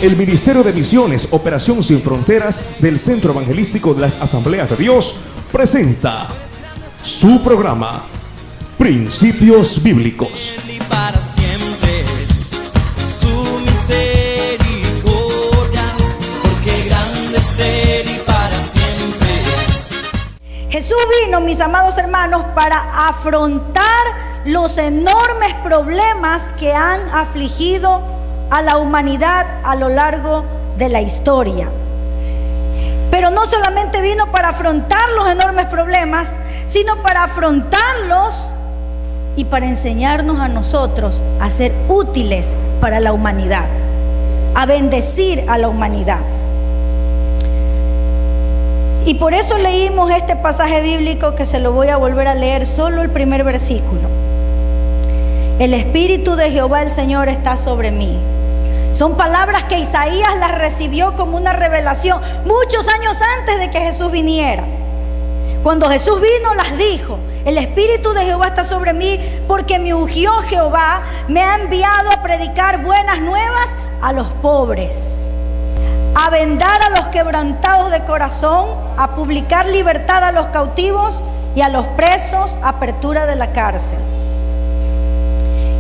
El Ministerio de Misiones, Operación Sin Fronteras del Centro Evangelístico de las Asambleas de Dios presenta su programa Principios Bíblicos. Y para siempre es su misericordia, porque grande es Él y para siempre es. Jesús vino, mis amados hermanos, para afrontar los enormes problemas que han afligido a la humanidad a lo largo de la historia. Pero no solamente vino para afrontar los enormes problemas, sino para afrontarlos y para enseñarnos a nosotros a ser útiles para la humanidad, a bendecir a la humanidad. Y por eso leímos este pasaje bíblico, que se lo voy a volver a leer, solo el primer versículo. El Espíritu de Jehová el Señor está sobre mí. Son palabras que Isaías las recibió como una revelación muchos años antes de que Jesús viniera. Cuando Jesús vino, las dijo: el Espíritu de Jehová está sobre mí, porque me ungió Jehová, me ha enviado a predicar buenas nuevas a los pobres, a vendar a los quebrantados de corazón, a publicar libertad a los cautivos y a los presos, apertura de la cárcel.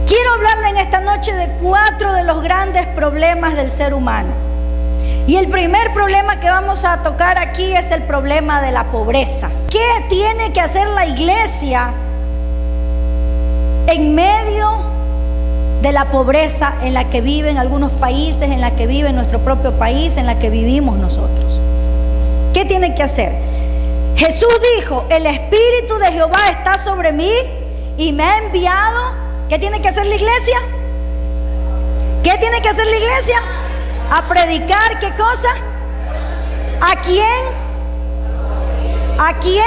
Quiero hablarle en esta noche de 4 de los grandes problemas del ser humano. Y el primer problema que vamos a tocar aquí es el problema de la pobreza. ¿Qué tiene que hacer la iglesia en medio de la pobreza en la que viven algunos países, en la que vive nuestro propio país, en la que vivimos nosotros? ¿Qué tiene que hacer? Jesús dijo: el Espíritu de Jehová está sobre mí y me ha enviado. ¿Qué tiene que hacer la iglesia? ¿Qué tiene que hacer la iglesia? A predicar, ¿qué cosa? ¿A quién? ¿A quién?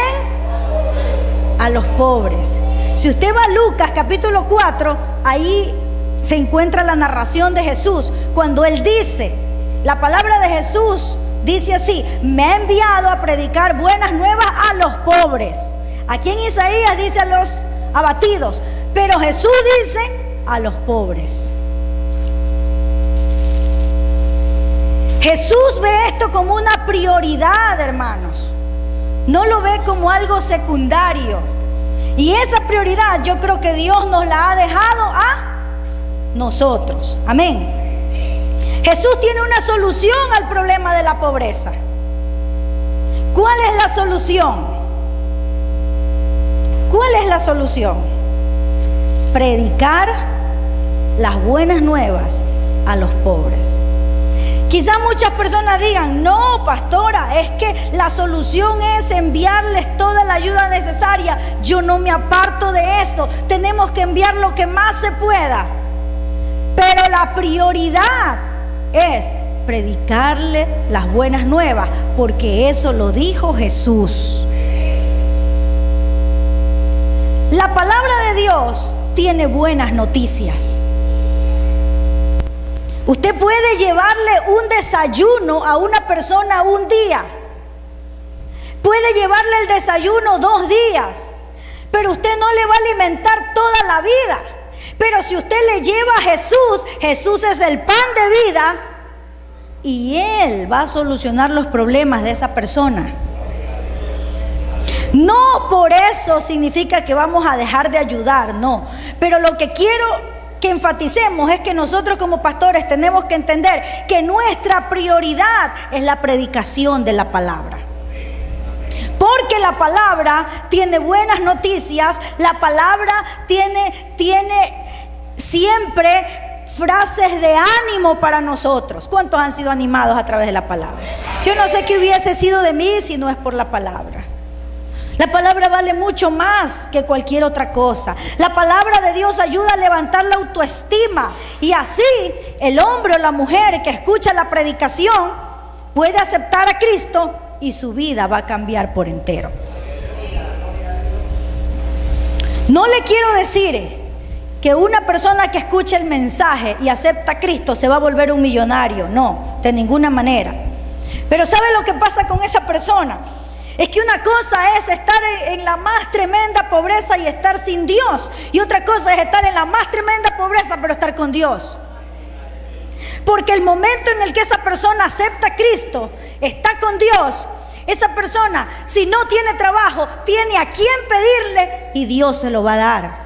A los pobres. Si usted va a Lucas capítulo 4, ahí se encuentra la narración de Jesús, cuando él dice, la palabra de Jesús dice así: me ha enviado a predicar buenas nuevas a los pobres. Aquí en Isaías dice a los abatidos, pero Jesús dice a los pobres. Jesús ve esto como una prioridad, hermanos. No lo ve como algo secundario. Y esa prioridad yo creo que Dios nos la ha dejado a nosotros. Amén. Jesús tiene una solución al problema de la pobreza. ¿Cuál es la solución? ¿Cuál es la solución? Predicar las buenas nuevas a los pobres. Quizás muchas personas digan: no, pastora, es que la solución es enviarles toda la ayuda necesaria. Yo no me aparto de eso. Tenemos que enviar lo que más se pueda. Pero la prioridad es predicarle las buenas nuevas, porque eso lo dijo Jesús. La palabra de Dios tiene buenas noticias. Usted puede llevarle un desayuno a una persona un día, puede llevarle el desayuno 2 días, pero usted no le va a alimentar toda la vida. Pero si usted le lleva a Jesús, Jesús es el pan de vida y Él va a solucionar los problemas de esa persona. No por eso significa que vamos a dejar de ayudar, no. Pero lo que quiero que enfaticemos es que nosotros como pastores tenemos que entender que nuestra prioridad es la predicación de la palabra. Porque la palabra tiene buenas noticias, la palabra tiene siempre frases de ánimo para nosotros. ¿Cuántos han sido animados a través de la palabra? Yo no sé qué hubiese sido de mí si no es por la palabra. La palabra vale mucho más que cualquier otra cosa. La palabra de Dios ayuda a levantar la autoestima, y así el hombre o la mujer que escucha la predicación puede aceptar a Cristo y su vida va a cambiar por entero. No le quiero decir que una persona que escucha el mensaje y acepta a Cristo se va a volver un millonario. No, de ninguna manera. Pero ¿sabe lo que pasa con esa persona? Es que una cosa es estar en la más tremenda pobreza y estar sin Dios, y otra cosa es estar en la más tremenda pobreza pero estar con Dios. Porque el momento en el que esa persona acepta a Cristo, está con Dios, esa persona, si no tiene trabajo, tiene a quién pedirle y Dios se lo va a dar.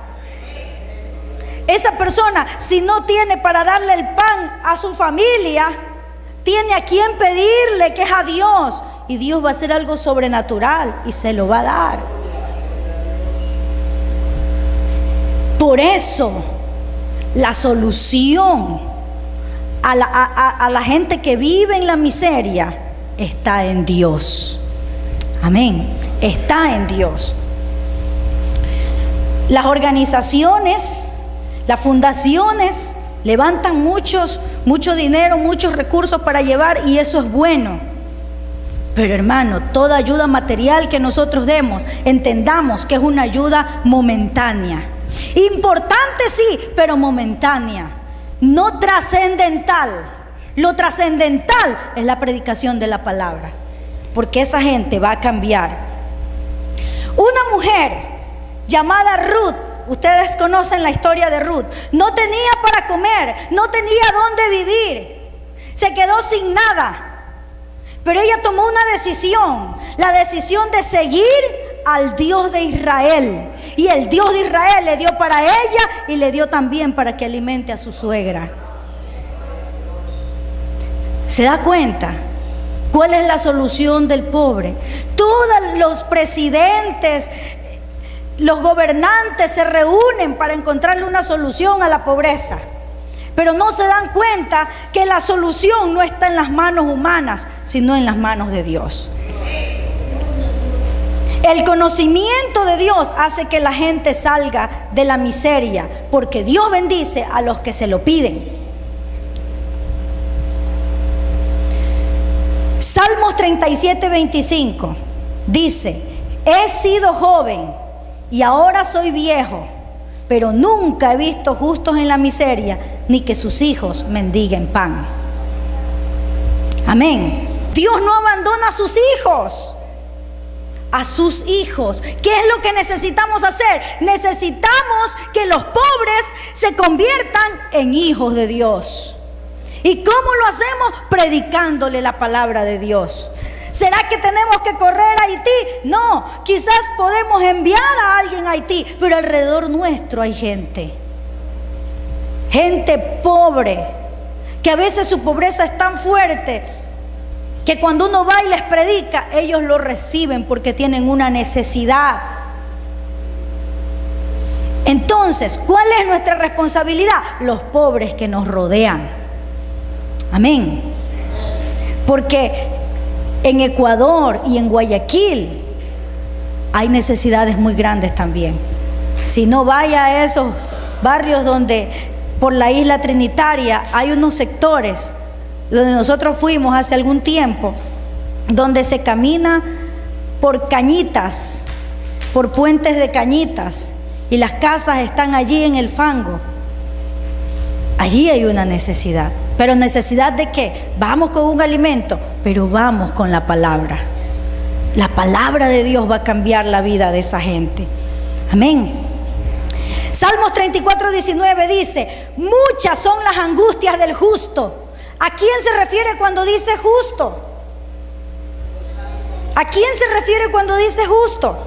Esa persona, si no tiene para darle el pan a su familia, tiene a quién pedirle, que es a Dios. Y Dios va a hacer algo sobrenatural y se lo va a dar. Por eso, la solución a la gente que vive en la miseria está en Dios. Amén. Está en Dios. Las organizaciones, las fundaciones levantan mucho dinero, muchos recursos para llevar, y eso es bueno. Pero hermano, toda ayuda material que nosotros demos, entendamos que es una ayuda momentánea. Importante sí, pero momentánea, no trascendental. Lo trascendental es la predicación de la palabra, porque esa gente va a cambiar. Una mujer llamada Ruth, ustedes conocen la historia de Ruth, no tenía para comer, no tenía dónde vivir, se quedó sin nada, pero ella tomó una decisión, la decisión de seguir al Dios de Israel, y el Dios de Israel le dio para ella y le dio también para que alimente a su suegra. ¿Se da cuenta cuál es la solución del pobre? Todos los presidentes, los gobernantes se reúnen para encontrarle una solución a la pobreza, pero no se dan cuenta que la solución no está en las manos humanas, sino en las manos de Dios. El conocimiento de Dios hace que la gente salga de la miseria, porque Dios bendice a los que se lo piden. Salmos 37:25 dice: he sido joven y ahora soy viejo, pero nunca he visto justos en la miseria, ni que sus hijos mendiguen pan. Amén. Dios no abandona a sus hijos. A sus hijos. ¿Qué es lo que necesitamos hacer? Necesitamos que los pobres se conviertan en hijos de Dios. ¿Y cómo lo hacemos? Predicándole la palabra de Dios. ¿Será que tenemos que correr a Haití? No, quizás podemos enviar a alguien a Haití, pero alrededor nuestro hay gente pobre, que a veces su pobreza es tan fuerte que cuando uno va y les predica, ellos lo reciben porque tienen una necesidad. Entonces, ¿cuál es nuestra responsabilidad? Los pobres que nos rodean. Amén. Porque en Ecuador y en Guayaquil hay necesidades muy grandes también. Si no, vaya a esos barrios donde por la isla Trinitaria hay unos sectores donde nosotros fuimos hace algún tiempo, donde se camina por cañitas, por puentes de cañitas, y las casas están allí en el fango. Allí hay una necesidad. ¿Pero necesidad de qué? Vamos con un alimento, pero vamos con la palabra. La palabra de Dios va a cambiar la vida de esa gente. Amén. Salmos 34:19 dice: muchas son las angustias del justo. ¿A quién se refiere cuando dice justo? ¿A quién se refiere cuando dice justo?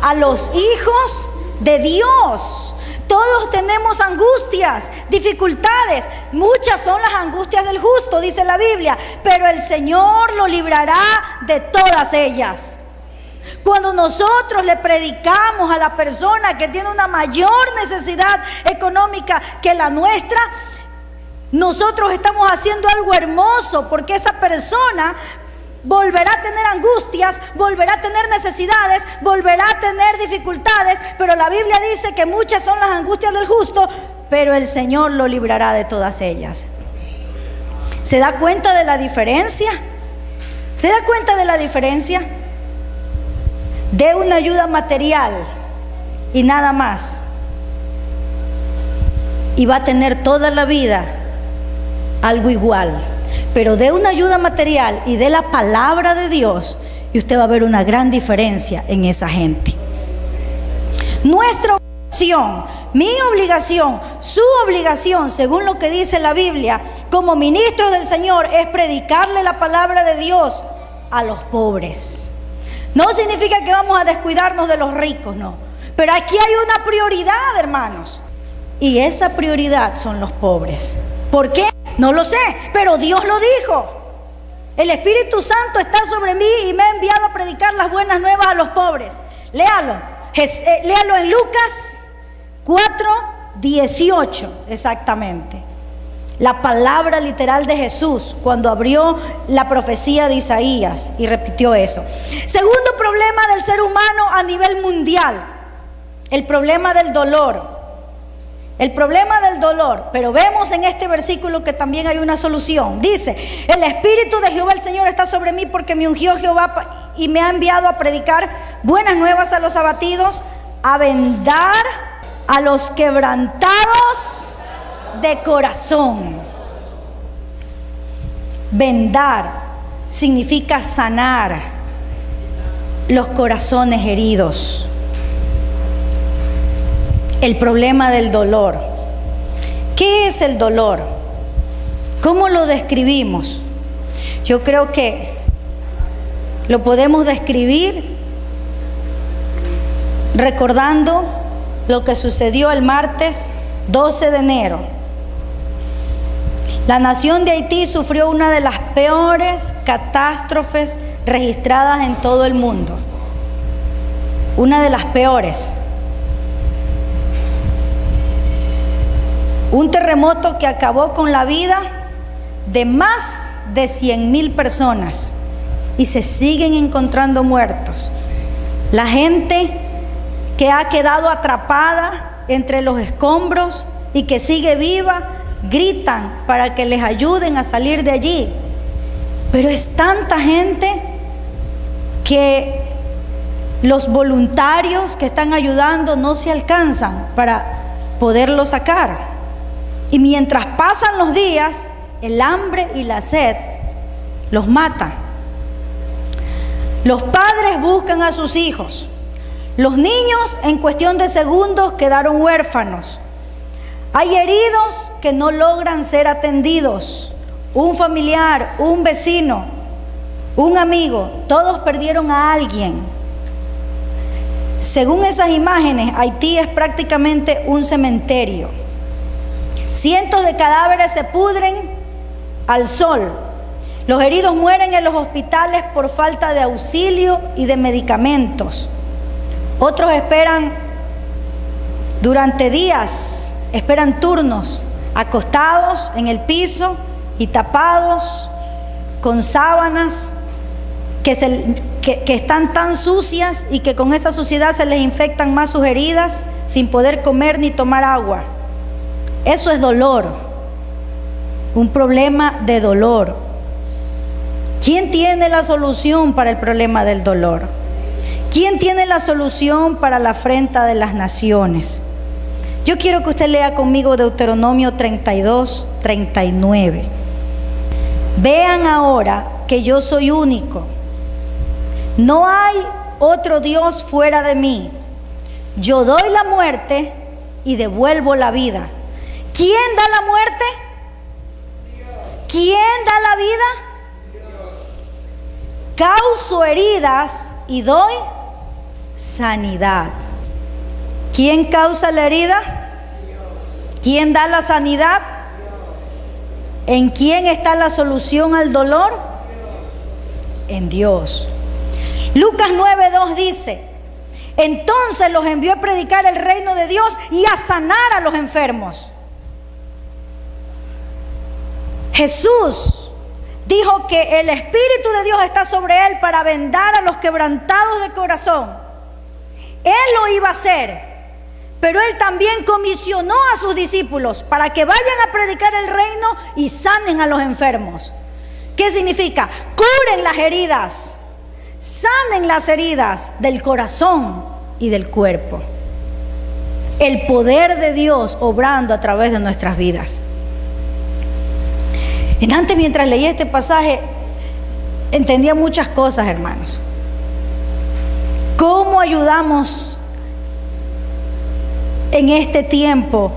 A los hijos de Dios. Todos tenemos angustias, dificultades. Muchas son las angustias del justo, dice la Biblia, pero el Señor lo librará de todas ellas. Cuando nosotros le predicamos a la persona que tiene una mayor necesidad económica que la nuestra, nosotros estamos haciendo algo hermoso, porque esa persona volverá a tener angustias, volverá a tener necesidades, volverá a tener dificultades, pero la Biblia dice que muchas son las angustias del justo, pero el Señor lo librará de todas ellas. ¿Se da cuenta de la diferencia? ¿Se da cuenta de la diferencia? De una ayuda material y nada más, y va a tener toda la vida algo igual. Pero de una ayuda material y de la palabra de Dios, y usted va a ver una gran diferencia en esa gente. Nuestra obligación, mi obligación, su obligación, según lo que dice la Biblia, como ministros del Señor es predicarle la palabra de Dios a los pobres. No significa que vamos a descuidarnos de los ricos, no. Pero aquí hay una prioridad, hermanos. Y esa prioridad son los pobres. ¿Por qué? No lo sé, pero Dios lo dijo. El Espíritu Santo está sobre mí y me ha enviado a predicar las buenas nuevas a los pobres. Léalo. Léalo en Lucas 4:18, exactamente. La palabra literal de Jesús cuando abrió la profecía de Isaías y repitió eso. Segundo problema del ser humano a nivel mundial, el problema del dolor. El problema del dolor, pero vemos en este versículo que también hay una solución. Dice, el Espíritu de Jehová el Señor está sobre mí porque me ungió Jehová y me ha enviado a predicar buenas nuevas a los abatidos, a vendar a los quebrantados de corazón. Vendar significa sanar los corazones heridos. El problema del dolor. ¿Qué es el dolor? ¿Cómo lo describimos? Yo creo que lo podemos describir recordando lo que sucedió el martes 12 de enero. La nación de Haití sufrió una de las peores catástrofes registradas en todo el mundo. Una de las peores. Un terremoto que acabó con la vida de más de 100,000 personas y se siguen encontrando muertos. La gente que ha quedado atrapada entre los escombros y que sigue viva, gritan para que les ayuden a salir de allí. Pero es tanta gente que los voluntarios que están ayudando no se alcanzan para poderlo sacar. Y mientras pasan los días, el hambre y la sed los mata. Los padres buscan a sus hijos. Los niños en cuestión de segundos quedaron huérfanos. Hay heridos que no logran ser atendidos. Un familiar, un vecino, un amigo, todos perdieron a alguien. Según esas imágenes, Haití es prácticamente un cementerio. Cientos de cadáveres se pudren al sol. Los heridos mueren en los hospitales por falta de auxilio y de medicamentos. Otros esperan durante días, esperan turnos, acostados en el piso y tapados con sábanas que están tan sucias y que con esa suciedad se les infectan más sus heridas sin poder comer ni tomar agua. Eso es dolor, un problema de dolor. ¿Quién tiene la solución para el problema del dolor? ¿Quién tiene la solución para la afrenta de las naciones? Yo quiero que usted lea conmigo Deuteronomio 32:39. Vean ahora que yo soy único. No hay otro Dios fuera de mí. Yo doy la muerte y devuelvo la vida. ¿Quién da la muerte? ¿Quién da la vida? Causo heridas y doy sanidad. ¿Quién causa la herida? ¿Quién da la sanidad? ¿En quién está la solución al dolor? En Dios. Lucas 9:2 dice: entonces los envió a predicar el reino de Dios y a sanar a los enfermos. Jesús dijo que el Espíritu de Dios está sobre él para vendar a los quebrantados de corazón. Él lo iba a hacer, pero él también comisionó a sus discípulos para que vayan a predicar el reino y sanen a los enfermos. ¿Qué significa? Curen las heridas, sanen las heridas del corazón y del cuerpo. El poder de Dios obrando a través de nuestras vidas. Y antes, mientras leía este pasaje, entendía muchas cosas, hermanos. ¿Cómo ayudamos en este tiempo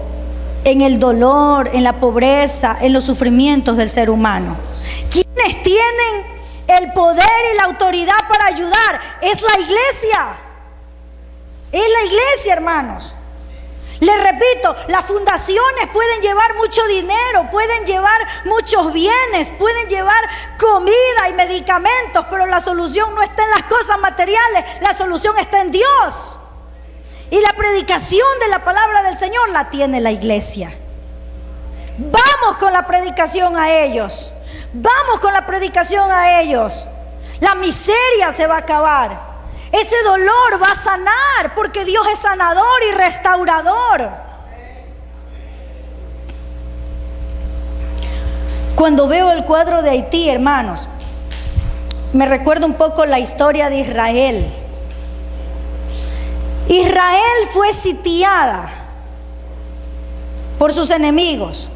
en el dolor, en la pobreza, en los sufrimientos del ser humano. ¿Quiénes tienen el poder y la autoridad para ayudar? Es la iglesia. Es la iglesia, hermanos. Les repito, las fundaciones pueden llevar mucho dinero, pueden llevar muchos bienes, pueden llevar comida y medicamentos, pero la solución no está en las cosas materiales, la solución está en Dios. Y la predicación de la palabra del Señor la tiene la iglesia. Vamos con la predicación a ellos. Vamos con la predicación a ellos. La miseria se va a acabar. Ese dolor va a sanar, porque Dios es sanador y restaurador. Cuando veo el cuadro de Haití, hermanos, me recuerda un poco la historia de Israel. Israel fue sitiada por sus enemigos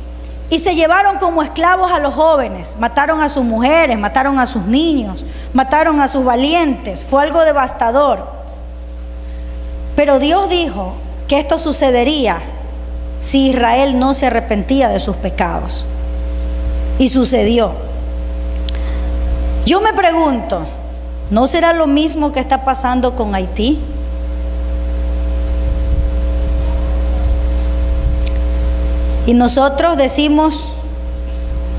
y se llevaron como esclavos a los jóvenes, mataron a sus mujeres, mataron a sus niños, mataron a sus valientes. Fue algo devastador. Pero Dios dijo que esto sucedería si Israel no se arrepentía de sus pecados. Y sucedió. Yo me pregunto, ¿no será lo mismo que está pasando con Haití? Y nosotros decimos,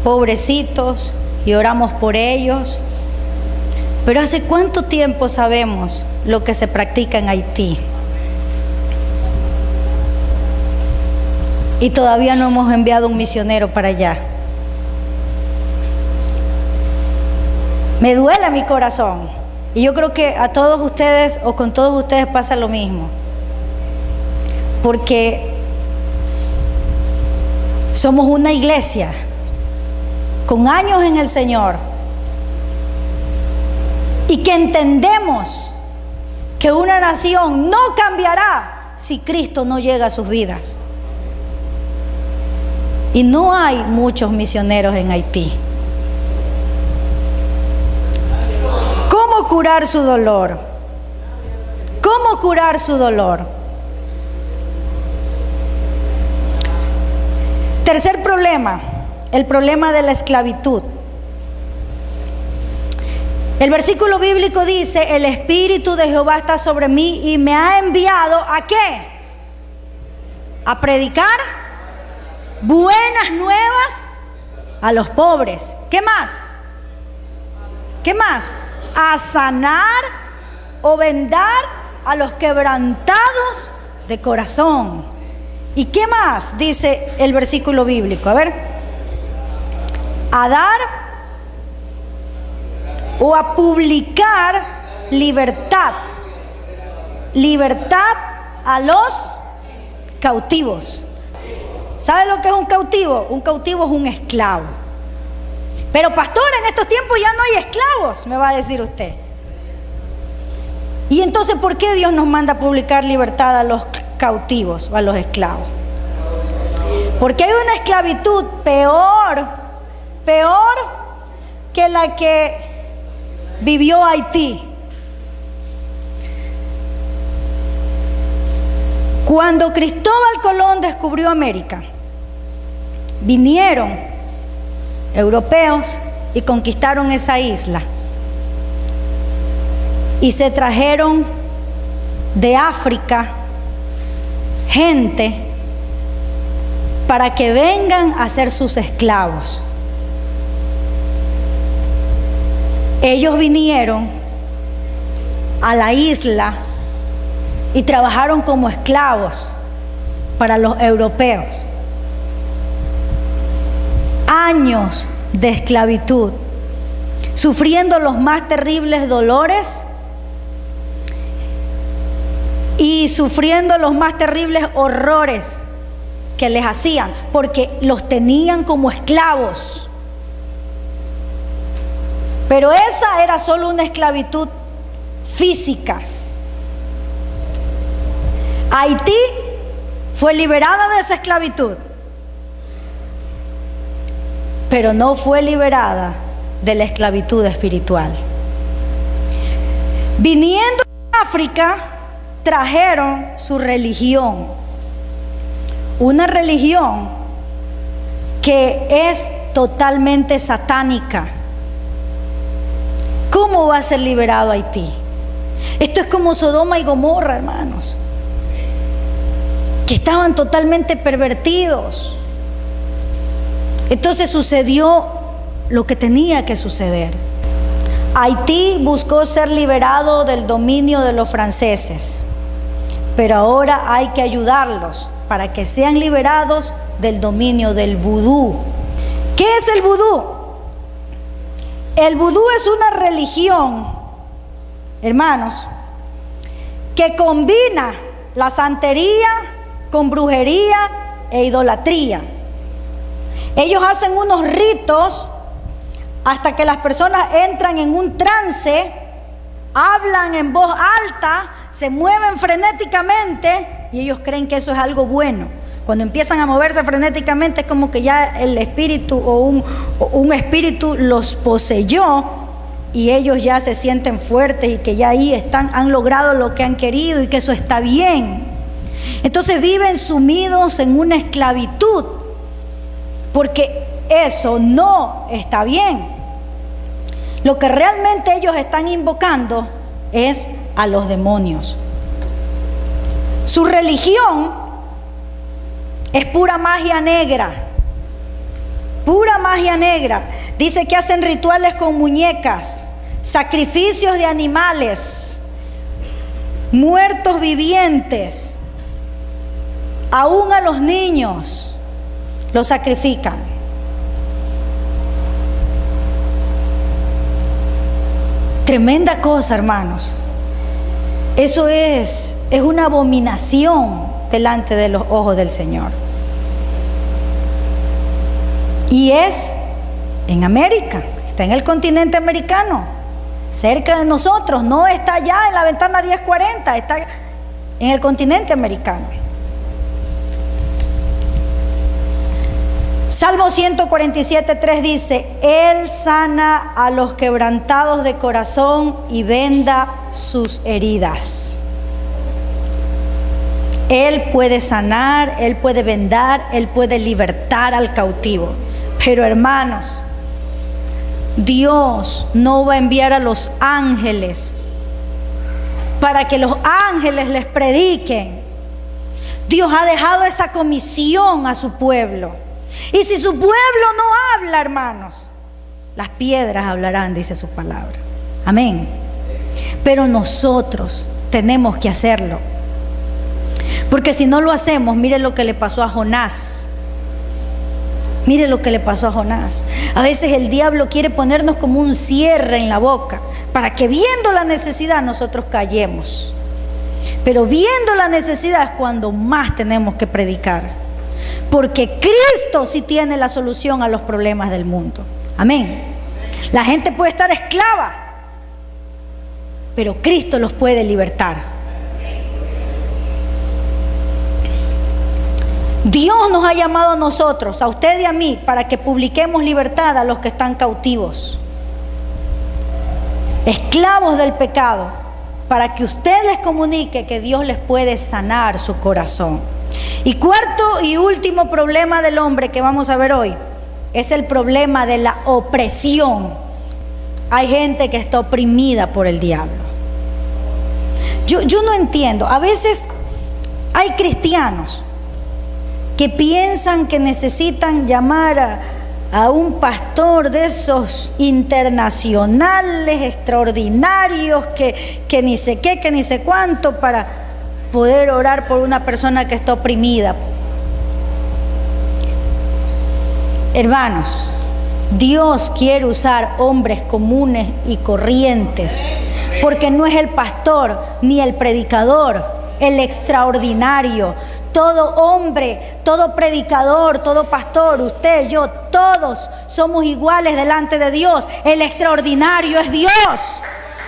pobrecitos, y oramos por ellos. Pero ¿hace cuánto tiempo sabemos lo que se practica en Haití? Y todavía no hemos enviado un misionero para allá. Me duele mi corazón. Y yo creo que a todos ustedes, o con todos ustedes, pasa lo mismo. Porque somos una iglesia con años en el Señor y que entendemos que una nación no cambiará si Cristo no llega a sus vidas. Y no hay muchos misioneros en Haití. ¿Cómo curar su dolor? ¿Cómo curar su dolor? Tercer problema, el problema de la esclavitud. El versículo bíblico dice: el Espíritu de Jehová está sobre mí y me ha enviado ¿a qué? A predicar buenas nuevas a los pobres. ¿Qué más? ¿Qué más? A sanar o vendar a los quebrantados de corazón. ¿Y qué más dice el versículo bíblico? A ver. A dar o a publicar libertad. Libertad a los cautivos. ¿Sabe lo que es un cautivo? Un cautivo es un esclavo. Pero pastor, en estos tiempos ya no hay esclavos, me va a decir usted. Y entonces, ¿por qué Dios nos manda a publicar libertad a los cautivos o a los esclavos? Porque hay una esclavitud peor que la que vivió Haití. Cuando Cristóbal Colón descubrió América, vinieron europeos y conquistaron esa isla y se trajeron de África gente para que vengan a ser sus esclavos. Ellos vinieron a la isla y trabajaron como esclavos para los europeos. Años de esclavitud, sufriendo los más terribles dolores y sufriendo los más terribles horrores que les hacían, porque los tenían como esclavos. Pero esa era solo una esclavitud física. Haití fue liberada de esa esclavitud, pero no fue liberada de la esclavitud espiritual. Viniendo de África, trajeron su religión, una religión que es totalmente satánica. ¿Cómo va a ser liberado Haití? Esto es como Sodoma y Gomorra, hermanos, que estaban totalmente pervertidos. Entonces sucedió lo que tenía que suceder. Haití buscó ser liberado del dominio de los franceses, pero ahora hay que ayudarlos para que sean liberados del dominio del vudú. ¿Qué es el vudú? El vudú es una religión, hermanos, que combina la santería con brujería e idolatría. Ellos hacen unos ritos hasta que las personas entran en un trance, hablan en voz alta, se mueven frenéticamente y ellos creen que eso es algo bueno. Cuando empiezan a moverse frenéticamente es como que ya el espíritu o un espíritu los poseyó y ellos ya se sienten fuertes y que ya ahí han logrado lo que han querido y que eso está bien. Entonces viven sumidos en una esclavitud, porque eso no está bien. Lo que realmente ellos están invocando es a los demonios. Su religión es pura magia negra. Pura magia negra. Dice que hacen rituales con muñecas, sacrificios de animales, muertos vivientes. Aún a los niños los sacrifican. Tremenda cosa, hermanos. Eso es una abominación delante de los ojos del Señor. Y es en América, está en el continente americano, cerca de nosotros, no está allá en la ventana 1040, está en el continente americano. Salmo 147:3 dice: Él sana a los quebrantados de corazón y venda sus heridas. Él puede sanar, Él puede vendar, Él puede libertar al cautivo. Pero hermanos, Dios no va a enviar a los ángeles para que los ángeles les prediquen. Dios ha dejado esa comisión a su pueblo. Y si su pueblo no habla, hermanos, las piedras hablarán, dice su palabra. Amén. Pero nosotros tenemos que hacerlo. Porque si no lo hacemos, mire lo que le pasó a Jonás. Mire lo que le pasó a Jonás. A veces el diablo quiere ponernos como un cierre en la boca para que viendo la necesidad nosotros callemos. Pero viendo la necesidad es cuando más tenemos que predicar. Porque Cristo sí tiene la solución a los problemas del mundo. Amén. La gente puede estar esclava, pero Cristo los puede libertar. Dios nos ha llamado a nosotros, a usted y a mí, para que publiquemos libertad a los que están cautivos, esclavos del pecado, para que usted les comunique que Dios les puede sanar su corazón. Y cuarto y último problema del hombre que vamos a ver hoy es el problema de la opresión. Hay gente que está oprimida por el diablo. Yo no entiendo. A veces hay cristianos que piensan que necesitan llamar a un pastor de esos internacionales extraordinarios que ni sé qué, que ni sé cuánto, para poder orar por una persona que está oprimida. Hermanos, Dios quiere usar hombres comunes y corrientes, porque no es el pastor ni el predicador el extraordinario. Todo hombre, todo predicador, todo pastor, usted, yo, todos somos iguales delante de Dios. El extraordinario es Dios,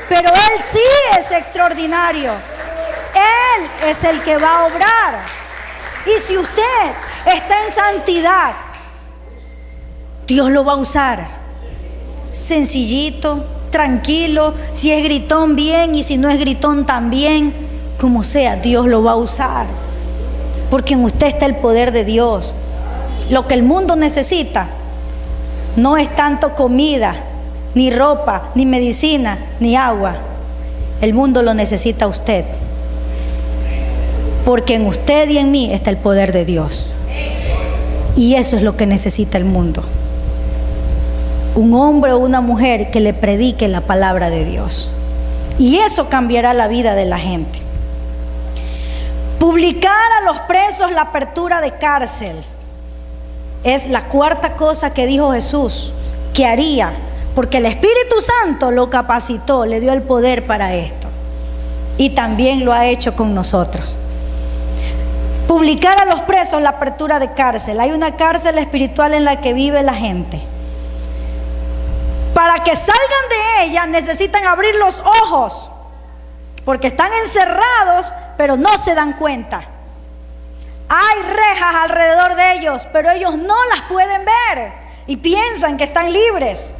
pero Él sí es extraordinario. Él es el que va a obrar. Y si usted está en santidad, Dios lo va a usar. Sencillito, tranquilo. Si es gritón, bien. Y si no es gritón, también. Como sea, Dios lo va a usar. porque en usted está el poder de Dios. Lo que el mundo necesita no es tanto comida, ni ropa, ni medicina, ni agua. El mundo lo necesita a usted, porque en usted y en mí está el poder de Dios. Y eso es lo que necesita el mundo. Un hombre o una mujer que le predique la palabra de Dios. Y eso cambiará la vida de la gente. Publicar a los presos la apertura de cárcel es la cuarta cosa que dijo Jesús que haría, porque el Espíritu Santo lo capacitó, le dio el poder para esto. Y también lo ha hecho con nosotros. Publicar a los presos la apertura de cárcel. Hay una cárcel espiritual en la que vive la gente. Para que salgan de ella necesitan abrir los ojos, porque están encerrados, pero no se dan cuenta. Hay rejas alrededor de ellos, pero ellos no las pueden ver y piensan que están libres.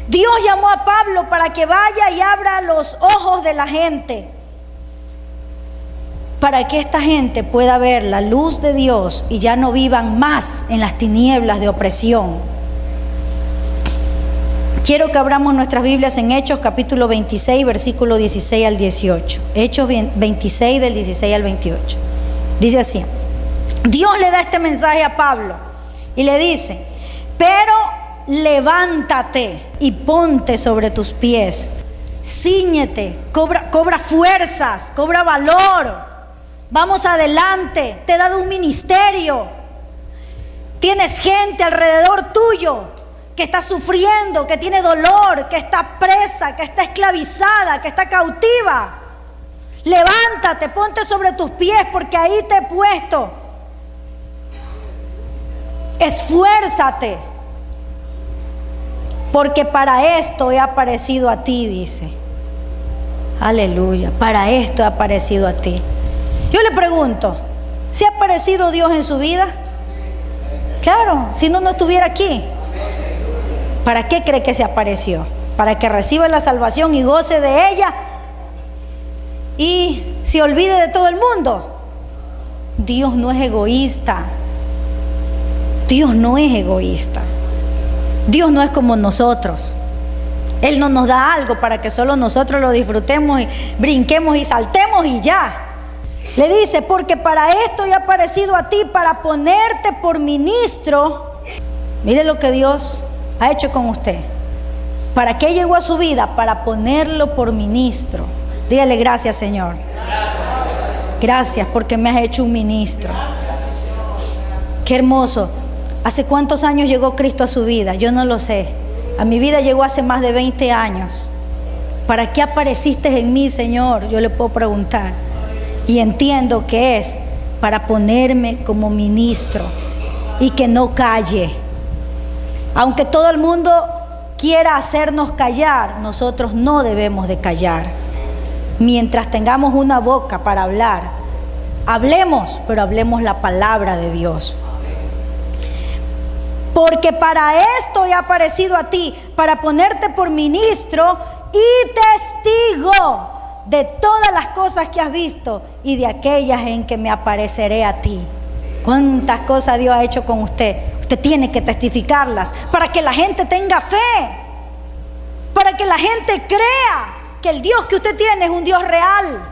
Dios llamó a Pablo para que vaya y abra los ojos de la gente, para que esta gente pueda ver la luz de Dios y ya no vivan más en las tinieblas de opresión. Quiero que abramos nuestras Biblias en Hechos capítulo 26, versículo 16 al 18. Hechos 26 del 16 al 28. Dice así: Dios le da este mensaje a Pablo y le dice: pero levántate y ponte sobre tus pies, cíñete, cobra fuerzas, cobra valor. Vamos adelante, te he dado un ministerio. Tienes gente alrededor tuyo que está sufriendo, que tiene dolor, que está presa, que está esclavizada, que está cautiva. Levántate, ponte sobre tus pies, porque ahí te he puesto. Esfuérzate, porque para esto he aparecido a ti, dice. Aleluya, para esto he aparecido a ti. Yo le pregunto, ¿se ha aparecido Dios en su vida? Claro, si no, no estuviera aquí. ¿Para qué cree que se apareció? Para que reciba la salvación y goce de ella y se olvide de todo el mundo. Dios no es egoísta. Dios no es egoísta. Dios no es como nosotros. Él no nos da algo para que solo nosotros lo disfrutemos y brinquemos y saltemos y ya. Le dice: porque para esto he aparecido a ti, para ponerte por ministro. Mire lo que Dios ha hecho con usted. ¿Para qué llegó a su vida? Para ponerlo por ministro. Dígale: gracias, Señor. Gracias porque me has hecho un ministro. Qué hermoso. ¿Hace cuántos años llegó Cristo a su vida? Yo no lo sé. A mi vida llegó hace más de 20 años. ¿Para qué apareciste en mí, Señor? Yo le puedo preguntar. Y entiendo que es para ponerme como ministro y que no calle. Aunque todo el mundo quiera hacernos callar, nosotros no debemos de callar. Mientras tengamos una boca para hablar, hablemos, pero hablemos la palabra de Dios. Porque para esto he aparecido a ti, para ponerte por ministro y testigo de todas las cosas que has visto y de aquellas en que me apareceré a ti. ¿Cuántas cosas Dios ha hecho con usted? Usted tiene que testificarlas para que la gente tenga fe, para que la gente crea que el Dios que usted tiene es un Dios real.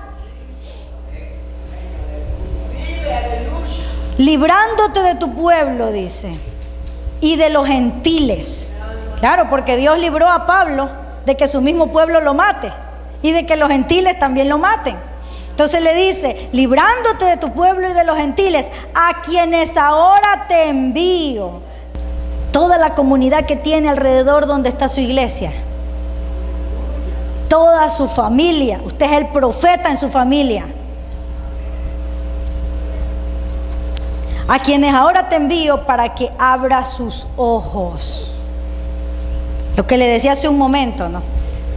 Librándote de tu pueblo, dice, y de los gentiles. Claro, porque Dios libró a Pablo de que su mismo pueblo lo mate y de que los gentiles también lo maten. Entonces le dice: librándote de tu pueblo y de los gentiles, a quienes ahora te envío. Toda la comunidad que tiene alrededor donde está su iglesia, toda su familia. Usted es el profeta en su familia. A quienes ahora te envío para que abra sus ojos. Lo que le decía hace un momento, ¿no?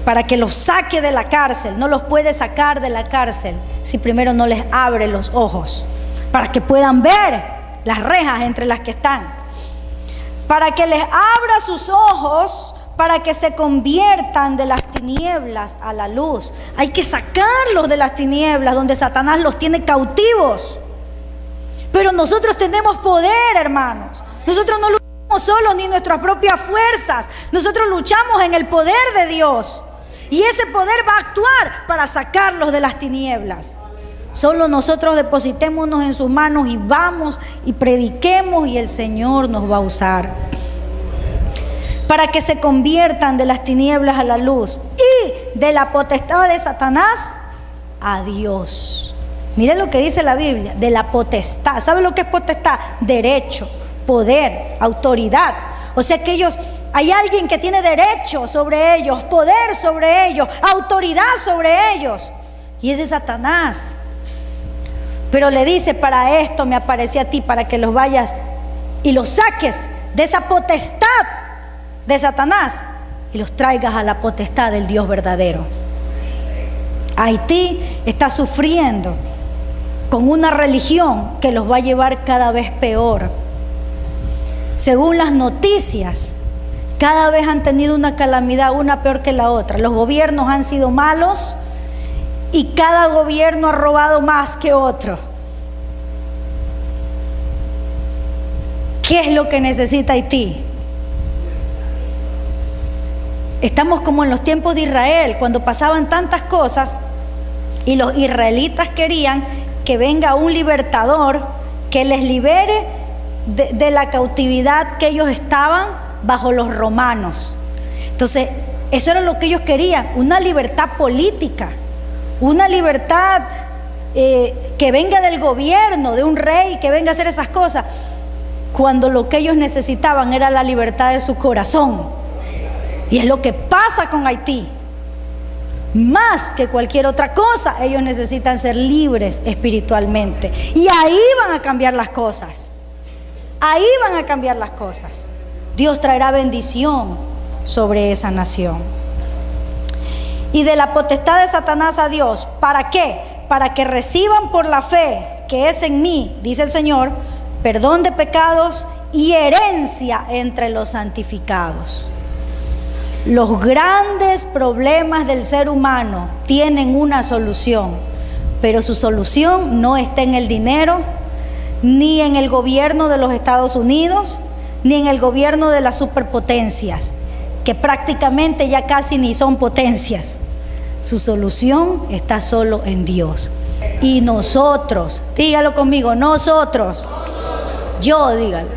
Para que los saque de la cárcel. No los puede sacar de la cárcel si primero no les abre los ojos, para que puedan ver las rejas entre las que están. Para que les abra sus ojos, para que se conviertan de las tinieblas a la luz. Hay que sacarlos de las tinieblas donde Satanás los tiene cautivos. Pero nosotros tenemos poder, hermanos. Nosotros no luchamos solos ni nuestras propias fuerzas. Nosotros luchamos en el poder de Dios. Y ese poder va a actuar para sacarlos de las tinieblas. Solo nosotros depositémonos en sus manos y vamos y prediquemos y el Señor nos va a usar. Para que se conviertan de las tinieblas a la luz y de la potestad de Satanás a Dios. Miren lo que dice la Biblia, de la potestad. ¿Sabe lo que es potestad? Derecho, poder, autoridad. O sea que hay alguien que tiene derecho sobre ellos, poder sobre ellos, autoridad sobre ellos. Y ese es Satanás. Pero le dice, para esto me aparecí a ti, para que los vayas y los saques de esa potestad de Satanás y los traigas a la potestad del Dios verdadero. Haití está sufriendo con una religión que los va a llevar cada vez peor. Según las noticias, cada vez han tenido una calamidad, una peor que la otra. Los gobiernos han sido malos y cada gobierno ha robado más que otro. ¿Qué es lo que necesita Haití? Estamos como en los tiempos de Israel, cuando pasaban tantas cosas y los israelitas querían que venga un libertador que les libere de la cautividad que ellos estaban bajo los romanos. Entonces, eso era lo que ellos querían, una libertad política, una libertad que venga del gobierno, de un rey, que venga a hacer esas cosas, cuando lo que ellos necesitaban era la libertad de su corazón. Y es lo que pasa con Haití. Más que cualquier otra cosa, ellos necesitan ser libres espiritualmente. Y ahí van a cambiar las cosas. Ahí van a cambiar las cosas. Dios traerá bendición sobre esa nación. Y de la potestad de Satanás a Dios, ¿para qué? Para que reciban por la fe que es en mí, dice el Señor, perdón de pecados y herencia entre los santificados. Los grandes problemas del ser humano tienen una solución, pero su solución no está en el dinero, ni en el gobierno de los Estados Unidos, ni en el gobierno de las superpotencias, que prácticamente ya casi ni son potencias. Su solución está solo en Dios. Y nosotros, dígalo conmigo, nosotros. Yo, dígalo,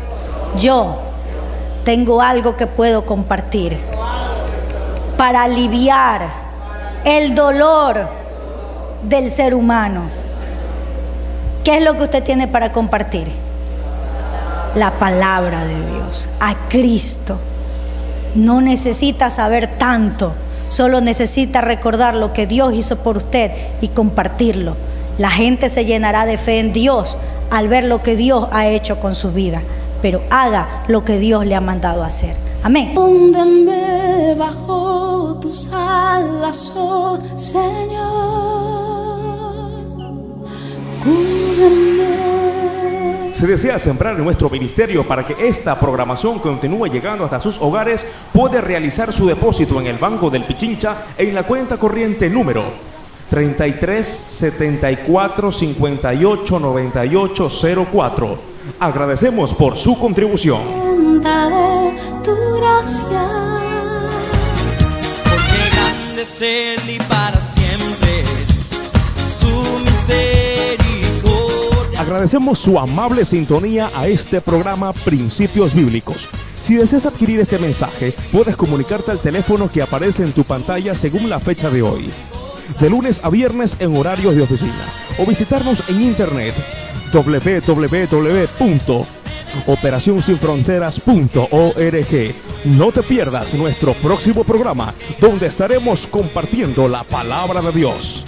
yo tengo algo que puedo compartir para aliviar el dolor del ser humano. ¿Qué es lo que usted tiene para compartir? La palabra de Dios, a Cristo. No necesita saber tanto, solo necesita recordar lo que Dios hizo por usted y compartirlo. La gente se llenará de fe en Dios al ver lo que Dios ha hecho con su vida, pero haga lo que Dios le ha mandado a hacer. Amén. Escóndeme bajo tus alas, oh Señor. Cúbreme. Si desea sembrar en nuestro ministerio para que esta programación continúe llegando hasta sus hogares, puede realizar su depósito en el Banco del Pichincha en la cuenta corriente número 33 74 58 98 04. Agradecemos por su contribución. Daré tu gracia, porque grande es Él y para siempre es su misericordia. Agradecemos su amable sintonía a este programa Principios Bíblicos. Si deseas adquirir este mensaje, puedes comunicarte al teléfono que aparece en tu pantalla según la fecha de hoy, de lunes a viernes en horarios de oficina, o visitarnos en internet www.operacionsinfronteras.org. No te pierdas nuestro próximo programa, donde estaremos compartiendo la palabra de Dios.